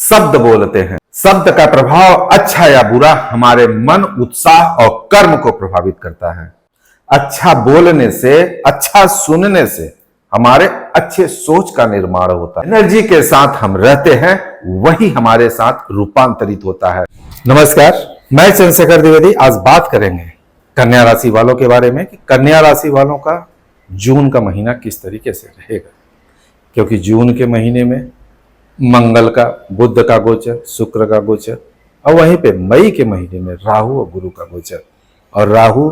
शब्द बोलते हैं। शब्द का प्रभाव अच्छा या बुरा हमारे मन, उत्साह और कर्म को प्रभावित करता है। अच्छा बोलने से, अच्छा सुनने से हमारे अच्छे सोच का निर्माण होता है। एनर्जी के साथ हम रहते हैं, वही हमारे साथ रूपांतरित होता है। नमस्कार, मैं चंद्रशेखर द्विवेदी। आज बात करेंगे कन्या राशि वालों के बारे में कि कन्या राशि वालों का जून का महीना किस तरीके से रहेगा, क्योंकि जून के महीने में मंगल का, बुध का गोचर, शुक्र का गोचर और वहीं पे मई के महीने में राहु और गुरु का गोचर। और राहु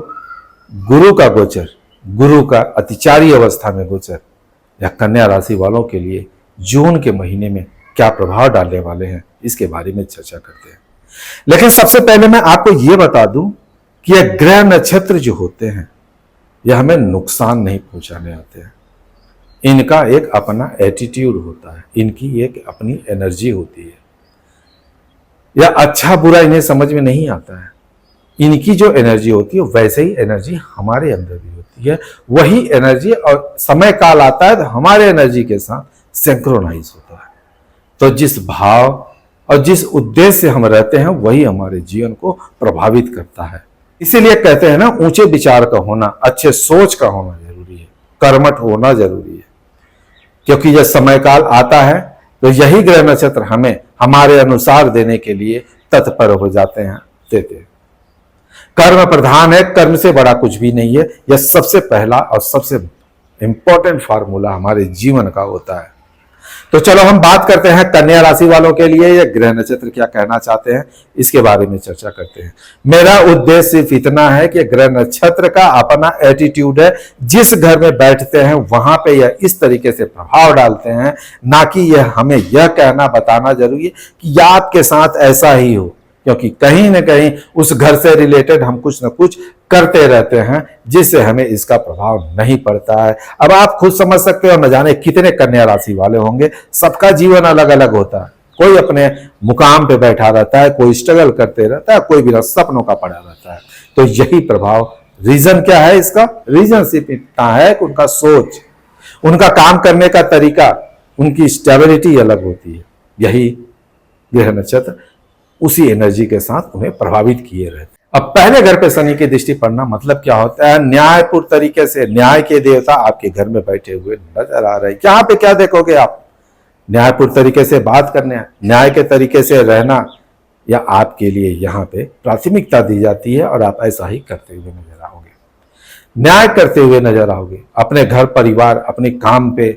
गुरु का गोचर, गुरु का अतिचारी अवस्था में गोचर, या कन्या राशि वालों के लिए जून के महीने में क्या प्रभाव डालने वाले हैं, इसके बारे में चर्चा करते हैं। लेकिन सबसे पहले मैं आपको यह बता दूं कि यह ग्रह नक्षत्र जो होते हैं यह हमें नुकसान नहीं पहुंचाने आते हैं। इनका एक अपना एटीट्यूड होता है, इनकी एक अपनी एनर्जी होती है। यह अच्छा बुरा इन्हें समझ में नहीं आता है। इनकी जो एनर्जी होती है वैसे ही एनर्जी हमारे अंदर भी होती है। वही एनर्जी और समय काल आता है तो हमारे एनर्जी के साथ सिंक्रोनाइज होता है। तो जिस भाव और जिस उद्देश्य से हम रहते हैं वही हमारे जीवन को प्रभावित करता है। इसीलिए कहते हैं ना, ऊंचे विचार का होना, अच्छे सोच का होना जरूरी है, कर्मठ होना जरूरी है। क्योंकि जब समय काल आता है तो यही ग्रह नक्षत्र हमें हमारे अनुसार देने के लिए तत्पर हो जाते हैं, देते हैं। कर्म प्रधान है, कर्म से बड़ा कुछ भी नहीं है। यह सबसे पहला और सबसे इंपॉर्टेंट फार्मूला हमारे जीवन का होता है। तो चलो हम बात करते हैं कन्या राशि वालों के लिए यह ग्रह नक्षत्र क्या कहना चाहते हैं, इसके बारे में चर्चा करते हैं। मेरा उद्देश्य सिर्फ इतना है कि ग्रह नक्षत्र का अपना एटीट्यूड है। जिस घर में बैठते हैं वहां पे यह इस तरीके से प्रभाव डालते हैं, ना कि यह हमें यह कहना बताना जरूरी है कि आपके साथ ऐसा ही हो, क्योंकि कहीं ना कहीं उस घर से रिलेटेड हम कुछ ना कुछ करते रहते हैं जिससे हमें इसका प्रभाव नहीं पड़ता है। अब आप खुद समझ सकते हो, न जाने कितने कन्या राशि वाले होंगे। सबका जीवन अलग अलग होता है। कोई अपने मुकाम पे बैठा रहता है, कोई स्ट्रगल करते रहता है, कोई बिना सपनों का पड़ा रहता है। तो यही प्रभाव, रीजन क्या है इसका? रीजन सिर्फ इतना है कि उनका सोच, उनका काम करने का तरीका, उनकी स्टेबिलिटी अलग होती है। यही ग्रह नक्षत्र उसी एनर्जी के साथ उन्हें प्रभावित किए रहते हैं। अब पहले घर पे शनि की दृष्टि पड़ना मतलब क्या होता है? न्यायपूर्ण तरीके से न्याय के देवता आपके घर में बैठे हुए नजर आ रहे हैं। यहाँ पे क्या देखोगे आप? न्यायपूर्ण तरीके से बात करने, न्याय के तरीके से रहना, या आपके लिए यहाँ पे प्राथमिकता दी जाती है और आप ऐसा ही करते हुए नजर आओगे, न्याय करते हुए नजर आओगे। अपने घर परिवार, अपने काम पे,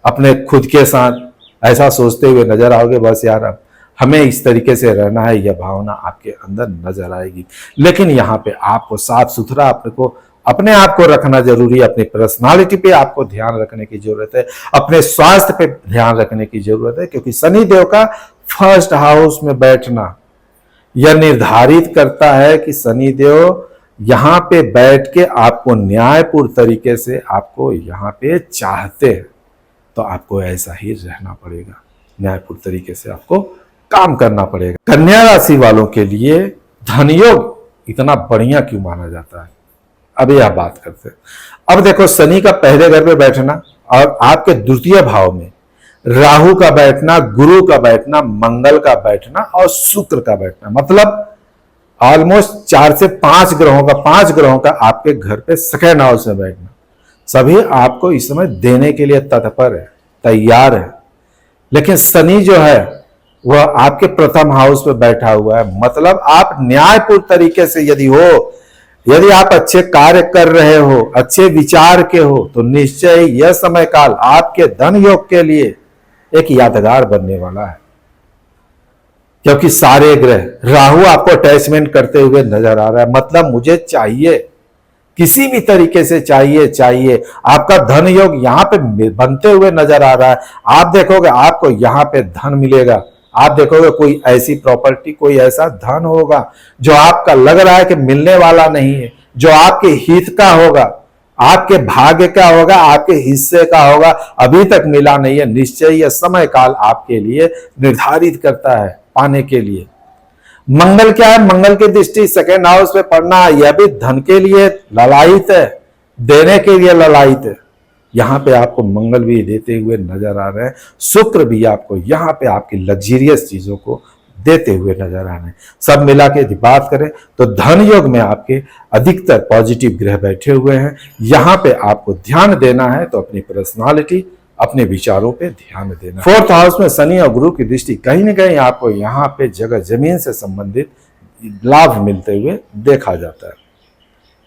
अपने खुद के साथ ऐसा सोचते हुए नजर आओगे, बस यार अब हमें इस तरीके से रहना है, यह भावना आपके अंदर नजर आएगी। लेकिन यहाँ पे आपको साफ सुथरा अपने आप को रखना जरूरी है। अपनी पर्सनालिटी पे आपको ध्यान रखने की जरूरत है, अपने स्वास्थ्य पे ध्यान रखने की जरूरत है। क्योंकि शनि देव का फर्स्ट हाउस में बैठना यह निर्धारित करता है कि शनि देव यहाँ पे बैठ के आपको न्यायपूर्ण तरीके से आपको यहाँ पे चाहते हैं, तो आपको ऐसा ही रहना पड़ेगा। न्यायपूर्ण तरीके से आपको काम करना पड़ेगा। कन्या राशि वालों के लिए धनयोग इतना बढ़िया क्यों माना जाता है, अब यह बात करते हैं। अब देखो, शनि का पहले घर में बैठना और आपके द्वितीय भाव में राहु का बैठना, गुरु का बैठना, मंगल का बैठना और शुक्र का बैठना, मतलब ऑलमोस्ट 4 से 5 ग्रहों का आपके घर पे सेकेंड हाउस में बैठना, सभी आपको इस समय देने के लिए तत्पर है, तैयार है। लेकिन शनि जो है वह आपके प्रथम हाउस में बैठा हुआ है। मतलब आप न्यायपूर्ण तरीके से यदि आप अच्छे कार्य कर रहे हो, अच्छे विचार के हो, तो निश्चय यह समय काल आपके धन योग के लिए एक यादगार बनने वाला है। क्योंकि सारे ग्रह, राहु आपको अटैचमेंट करते हुए नजर आ रहा है, मतलब मुझे चाहिए, किसी भी तरीके से चाहिए। आपका धन योग यहाँ पे बनते हुए नजर आ रहा है। आप देखोगे आपको यहाँ पे धन मिलेगा। आप देखोगे कोई ऐसी प्रॉपर्टी, कोई ऐसा धन होगा जो आपका लग रहा है कि मिलने वाला नहीं है, जो आपके हित का होगा, आपके भाग्य का होगा, आपके हिस्से का होगा, अभी तक मिला नहीं है। निश्चय यह समय काल आपके लिए निर्धारित करता है पाने के लिए। मंगल क्या है? मंगल की दृष्टि सेकेंड हाउस पे पड़ना, यह भी धन के लिए ललायित है, देने के लिए ललायित है। यहाँ पे आपको मंगल भी देते हुए नजर आ रहे हैं, शुक्र भी आपको यहाँ पे आपकी लग्जरियस चीजों को देते हुए नजर आ रहे हैं। सब मिला के यदि बात करें तो धन योग में आपके अधिकतर पॉजिटिव ग्रह बैठे हुए हैं। यहाँ पे आपको ध्यान देना है तो अपनी पर्सनालिटी, अपने विचारों पे ध्यान देना। फोर्थ हाउस में शनि और गुरु की दृष्टि कहीं ना कहीं आपको यहाँ पे जगह जमीन से संबंधित लाभ मिलते हुए देखा जाता है।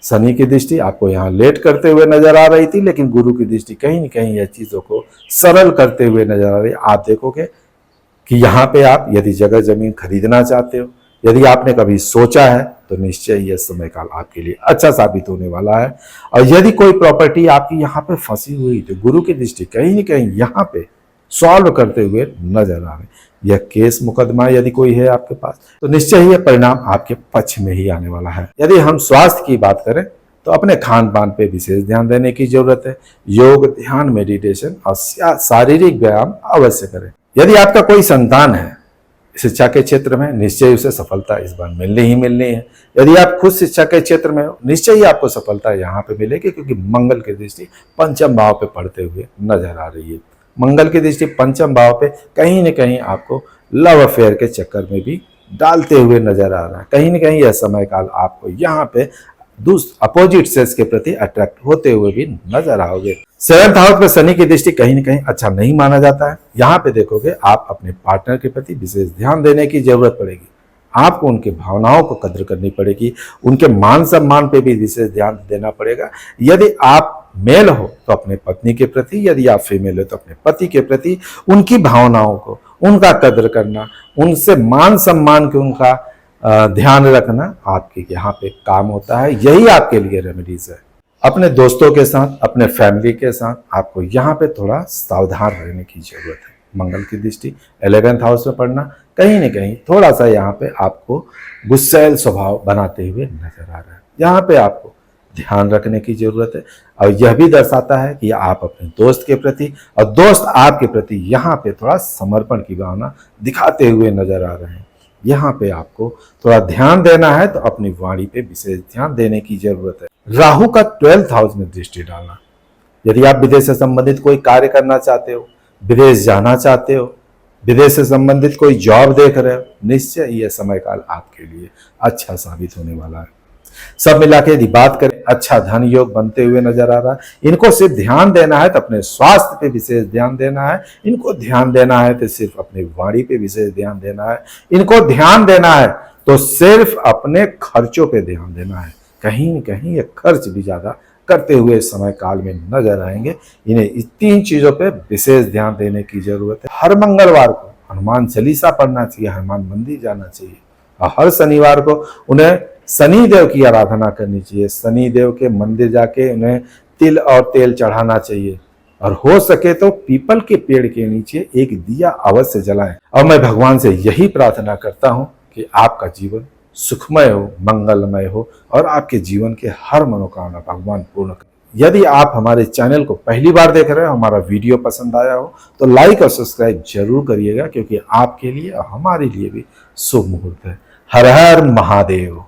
शनि की दृष्टि आपको यहाँ लेट करते हुए नजर आ रही थी, लेकिन गुरु की दृष्टि कहीं न कहीं यह चीजों को सरल करते हुए नजर आ रही है। आप देखोगे कि यहाँ पे आप यदि जगह जमीन खरीदना चाहते हो, यदि आपने कभी सोचा है तो निश्चय यह समय काल आपके लिए अच्छा साबित होने वाला है। और यदि कोई प्रॉपर्टी आपकी यहाँ पे फंसी हुई तो गुरु की दृष्टि कहीं न कहीं यहाँ पे सॉल्व करते हुए नजर आ रहे। यह केस मुकदमा यदि कोई है आपके पास तो निश्चय ही यह परिणाम आपके पक्ष में ही आने वाला है। यदि हम स्वास्थ्य की बात करें तो अपने खान पान पे विशेष ध्यान देने की जरूरत है। योग, ध्यान, मेडिटेशन और शारीरिक व्यायाम अवश्य करें। यदि आपका कोई संतान है शिक्षा के क्षेत्र में, निश्चय उसे सफलता इस बार मिलनी ही मिलनी है। यदि आप खुद शिक्षा के क्षेत्र में हो, निश्चय ही आपको सफलता यहाँ पे मिलेगी, क्योंकि मंगल की दृष्टि पंचम भाव पे पड़ते हुए नजर आ रही है। मंगल की दृष्टि पंचम भाव पे कहीं न कहीं आपको लव अफेयर के चक्कर में भी डालते हुए नजर आ रहा है। कहीं न कहीं यह समय काल आपको यहाँ पे अपोजिट सेक्स के प्रति अट्रैक्ट होते हुए भी नजर आओगे। सेवंथ हाउस में शनि की दृष्टि कहीं न कहीं अच्छा नहीं माना जाता है। यहाँ पे देखोगे आप अपने पार्टनर के प्रति विशेष ध्यान देने की जरूरत पड़ेगी। आपको उनके भावनाओं को कद्र करनी पड़ेगी, उनके मान सम्मान पे भी विशेष ध्यान देना पड़ेगा। यदि आप मेल हो तो अपने पत्नी के प्रति, यदि आप फीमेल हो तो अपने पति के प्रति उनकी भावनाओं को, उनका कद्र करना, उनसे मान सम्मान के उनका ध्यान रखना आपके यहाँ पे काम होता है। यही आपके लिए रेमेडीज है। अपने दोस्तों के साथ, अपने फैमिली के साथ आपको यहाँ पे थोड़ा सावधान रहने की जरूरत है। मंगल की दृष्टि 11th हाउस में पड़ना कहीं न कहीं थोड़ा सा यहाँ पे आपको गुस्सैल स्वभाव बनाते हुए नजर आ रहा है। यहाँ पे आपको ध्यान रखने की जरूरत है। और यह भी दर्शाता है कि आप अपने दोस्त के प्रति और दोस्त आपके प्रति यहाँ पे थोड़ा समर्पण की भावना दिखाते हुए नजर आ रहे हैं। यहाँ पे आपको थोड़ा ध्यान देना है तो अपनी वाणी पे विशेष ध्यान देने की जरूरत है। राहु का 12th हाउस में दृष्टि डालना, यदि आप विदेश से संबंधित कोई कार्य करना चाहते हो, विदेश जाना चाहते हो, विदेश से संबंधित कोई जॉब देख रहे हो, निश्चय यह समय काल आपके लिए अच्छा साबित होने वाला है। सब मिला के यदि बात करें, अच्छा धन योग बनते हुए नजर आ रहा है। इनको सिर्फ ध्यान देना है तो अपने स्वास्थ्य पे विशेष ध्यान देना है। इनको ध्यान देना है तो सिर्फ अपनी वाणी पे विशेष ध्यान देना है। इनको ध्यान देना है तो सिर्फ अपने खर्चों पे ध्यान देना है। कहीं न कहीं ये खर्च भी ज्यादा करते हुए समय काल में नजर आएंगे। इन्हें इस 3 चीजों पे विशेष ध्यान देने की जरूरत है। हर मंगलवार को हनुमान चालीसा पढ़ना चाहिए, हनुमान मंदिर जाना चाहिए, और हर शनिवार को उन्हें शनि देव की आराधना करनी चाहिए। शनि देव के मंदिर जाके उन्हें तिल और तेल चढ़ाना चाहिए, और हो सके तो पीपल के पेड़ के नीचे एक दिया अवश्य जलाएं। और मैं भगवान से यही प्रार्थना करता हूं कि आपका जीवन सुखमय हो, मंगलमय हो, और आपके जीवन के हर मनोकामना भगवान पूर्ण करें। यदि आप हमारे चैनल को पहली बार देख रहे हो, हमारा वीडियो पसंद आया हो तो लाइक और सब्सक्राइब जरूर करिएगा, क्योंकि आपके लिए और हमारे लिए भी शुभ मुहूर्त है। हर हर महादेव।